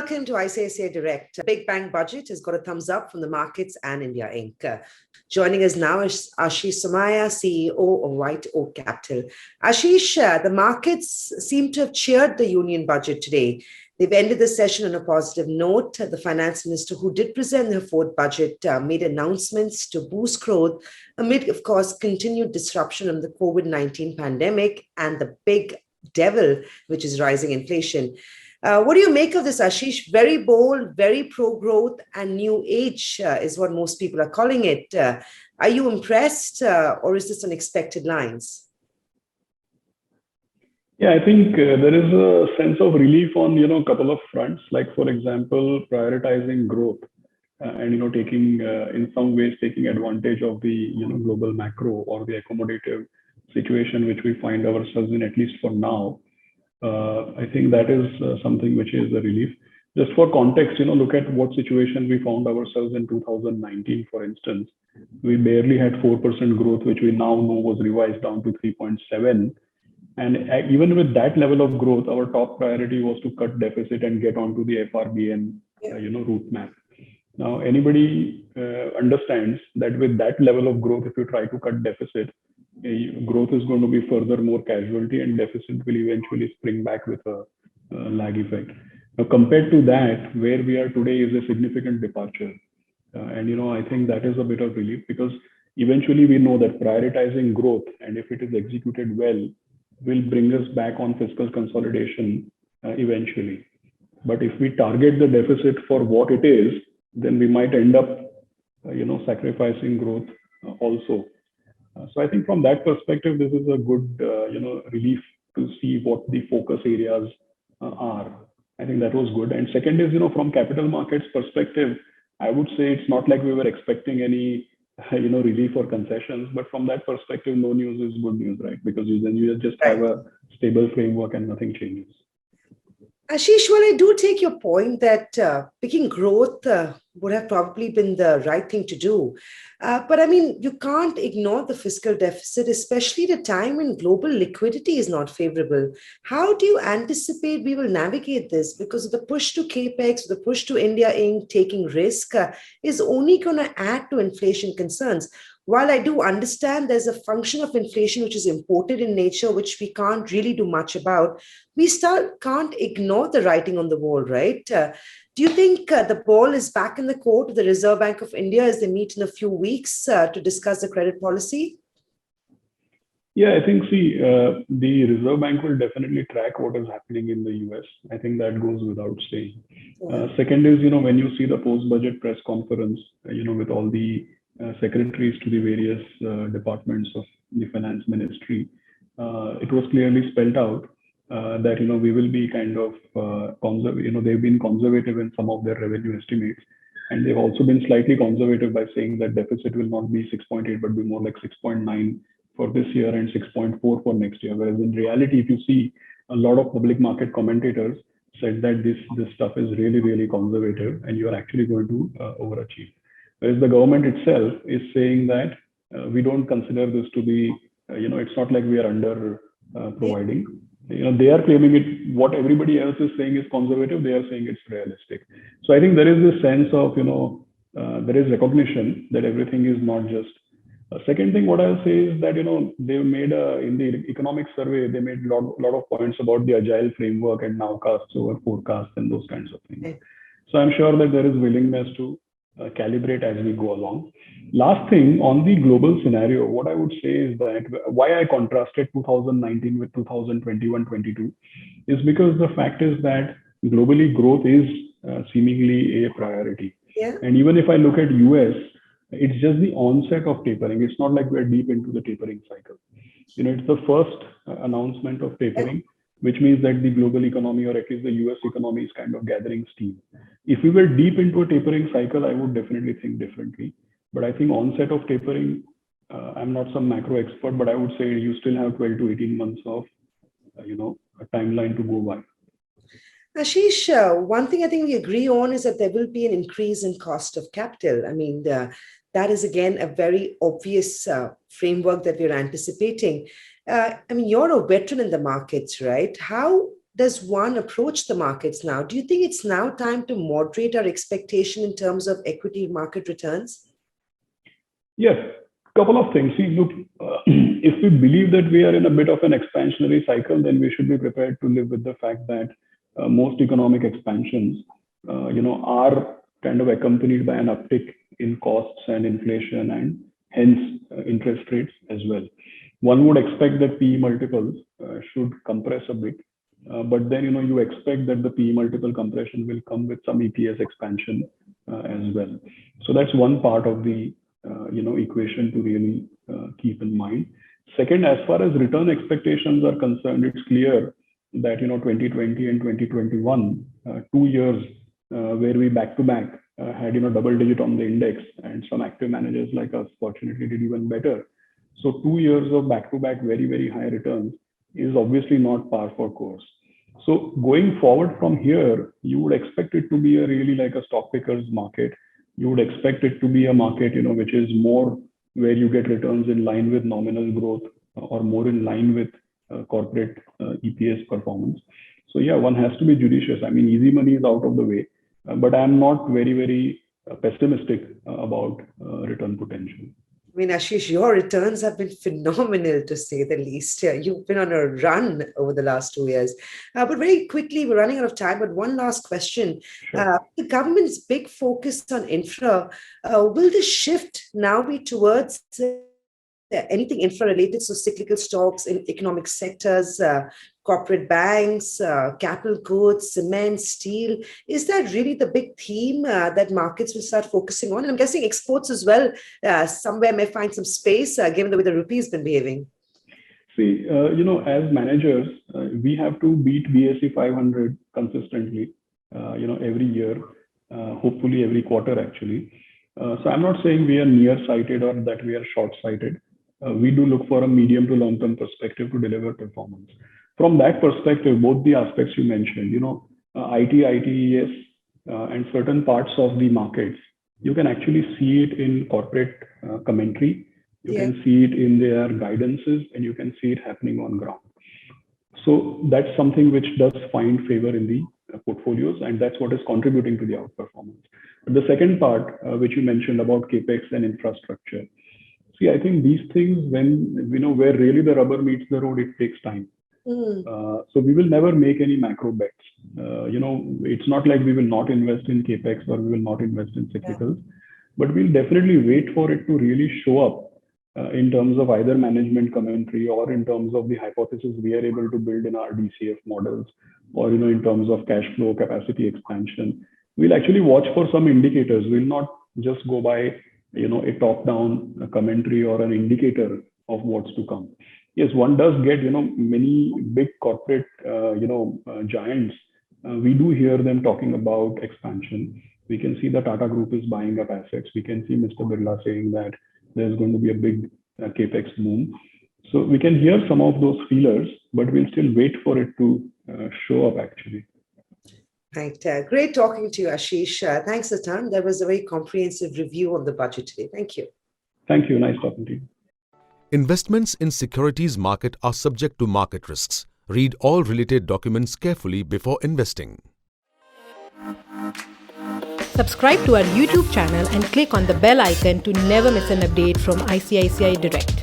welcome to ICICIdirect. Big Bang Budget has got a thumbs up from the markets and India Inc. Joining us now is Aashish Somaiyaa, CEO of WhiteOak Capital. Aashish, the markets seem to have cheered the union budget today. They've ended the session on a positive note. The finance minister, who did present her fourth budget, made announcements to boost growth amid, of course, continued disruption of the COVID-19 pandemic and the big devil, which is rising inflation. What do you make of this, Aashish? Very bold, very pro-growth, and new age is what most people are calling it. Are you impressed, or is this on expected lines? Yeah, I think there is a sense of relief on a couple of fronts. Like, for example, prioritizing growth and taking in some ways taking advantage of the global macro or the accommodative situation which we find ourselves in, at least for now. I think that is something which is a relief. Just for context, look at what situation we found ourselves in 2019, for instance. We barely had 4% growth, which we now know was revised down to 3.7. And even with that level of growth, our top priority was to cut deficit and get onto the FRBN, route map. Now, anybody understands that with that level of growth, if you try to cut deficit, growth is going to be further more casualty, and deficit will eventually spring back with a lag effect. Now, compared to that, where we are today is a significant departure. I think that is a bit of relief, because eventually we know that prioritizing growth, and if it is executed well, will bring us back on fiscal consolidation eventually. But if we target the deficit for what it is, then we might end up, sacrificing growth also. So I think from that perspective, this is a good, relief to see what the focus areas are. I think that was good. And second is, from capital markets perspective, I would say it's not like we were expecting any, relief or concessions, but from that perspective, no news is good news, right? Because then you just have a stable framework and nothing changes. Aashish, well, I do take your point that picking growth would have probably been the right thing to do. But I mean, you can't ignore the fiscal deficit, especially at a time when global liquidity is not favorable. How do you anticipate we will navigate this? Because the push to CAPEX, the push to India Inc. taking risk is only going to add to inflation concerns. While I do understand there's a function of inflation which is imported in nature, which we can't really do much about, we still can't ignore the writing on the wall, right? Do you think the ball is back in the court of the Reserve Bank of India as they meet in a few weeks to discuss the credit policy? Yeah, I think, the Reserve Bank will definitely track what is happening in the US. I think that goes without saying. Second is, when you see the post-budget press conference, with all the secretaries to the various departments of the finance ministry, it was clearly spelled out that we will be kind of they've been conservative in some of their revenue estimates, and they've also been slightly conservative by saying that deficit will not be 6.8 but be more like 6.9 for this year and 6.4 for next year. Whereas in reality, if you see, a lot of public market commentators said that this stuff is really, really conservative and you are actually going to overachieve. Whereas the government itself is saying that we don't consider this to be, it's not like we are under providing. They are claiming it, what everybody else is saying is conservative, they are saying it's realistic. So I think there is this sense of, there is recognition that everything is not just. Second thing, what I'll say is that, they've made, in the economic survey, they made a lot of points about the agile framework and nowcasts over forecasts and those kinds of things. So I'm sure that there is willingness to calibrate as we go along. Last thing, on the global scenario, what I would say is that why I contrasted 2019 with 2021-22 is because the fact is that globally growth is seemingly a priority. Yeah. And even if I look at US, it's just the onset of tapering. It's not like we're deep into the tapering cycle. It's the first announcement of tapering, which means that the global economy, or at least the US economy, is kind of gathering steam. If we were deep into a tapering cycle, I would definitely think differently. But I think onset of tapering, I'm not some macro expert, but I would say you still have 12 to 18 months of, a timeline to go by. Aashish, one thing I think we agree on is that there will be an increase in cost of capital. I mean, that is, again, a very obvious framework that we're anticipating. I mean, you're a veteran in the markets, right? How does one approach the markets now? Do you think it's now time to moderate our expectation in terms of equity market returns? Yes, couple of things. See, look, if we believe that we are in a bit of an expansionary cycle, then we should be prepared to live with the fact that most economic expansions, are kind of accompanied by an uptick in costs and inflation and hence interest rates as well. One would expect that PE multiples should compress a bit, but then you expect that the PE multiple compression will come with some EPS expansion as well. So that's one part of the equation to really keep in mind. Second, as far as return expectations are concerned, it's clear that 2020 and 2021, 2 years where we back to back had double digit on the index, and some active managers like us fortunately did even better. So 2 years of back to back very, very high returns is obviously not par for course. So going forward from here, you would expect it to be a really like a stock pickers market. You would expect it to be a market, which is more where you get returns in line with nominal growth or more in line with corporate EPS performance. So yeah, one has to be judicious. I mean, easy money is out of the way, but I'm not very, very pessimistic about return potential. I mean, Aashish, your returns have been phenomenal to say the least. You've been on a run over the last 2 years. But very quickly, we're running out of time. But one last question. Sure. The government's big focus on infra, will the shift now be towards anything infra related, so cyclical stocks in economic sectors, corporate banks, capital goods, cement, steel? Is that really the big theme that markets will start focusing on? And I'm guessing exports as well, somewhere may find some space given the way the rupee has been behaving. See, as managers, we have to beat BSE 500 consistently, every year, hopefully every quarter actually. So I'm not saying we are nearsighted or that we are short-sighted. We do look for a medium to long-term perspective to deliver performance. From that perspective, both the aspects you mentioned, IT, ITES, and certain parts of the markets, you can actually see it in corporate commentary. You can see it in their guidances, and you can see it happening on ground. So that's something which does find favor in the portfolios, and that's what is contributing to the outperformance. But the second part, which you mentioned about capex and infrastructure, see, I think these things, when where really the rubber meets the road, it takes time. So we will never make any macro bets. It's not like we will not invest in capex or we will not invest in cyclicals, but we'll definitely wait for it to really show up in terms of either management commentary or in terms of the hypothesis we are able to build in our DCF models, or in terms of cash flow capacity expansion. We'll actually watch for some indicators. We'll not just go by a top-down commentary or an indicator of what's to come. Yes, one does get many big corporate giants. We do hear them talking about expansion. We can see the Tata Group is buying up assets. We can see Mr. Birla saying that there's going to be a big capex boom. So we can hear some of those feelers, but we'll still wait for it to show up actually. Right. Great talking to you, Aashish. Thanks a ton. That was a very comprehensive review on the budget today. Thank you. Thank you. Nice talking to you. Investments in securities market are subject to market risks. Read all related documents carefully before investing. Subscribe to our YouTube channel and click on the bell icon to never miss an update from ICICI Direct.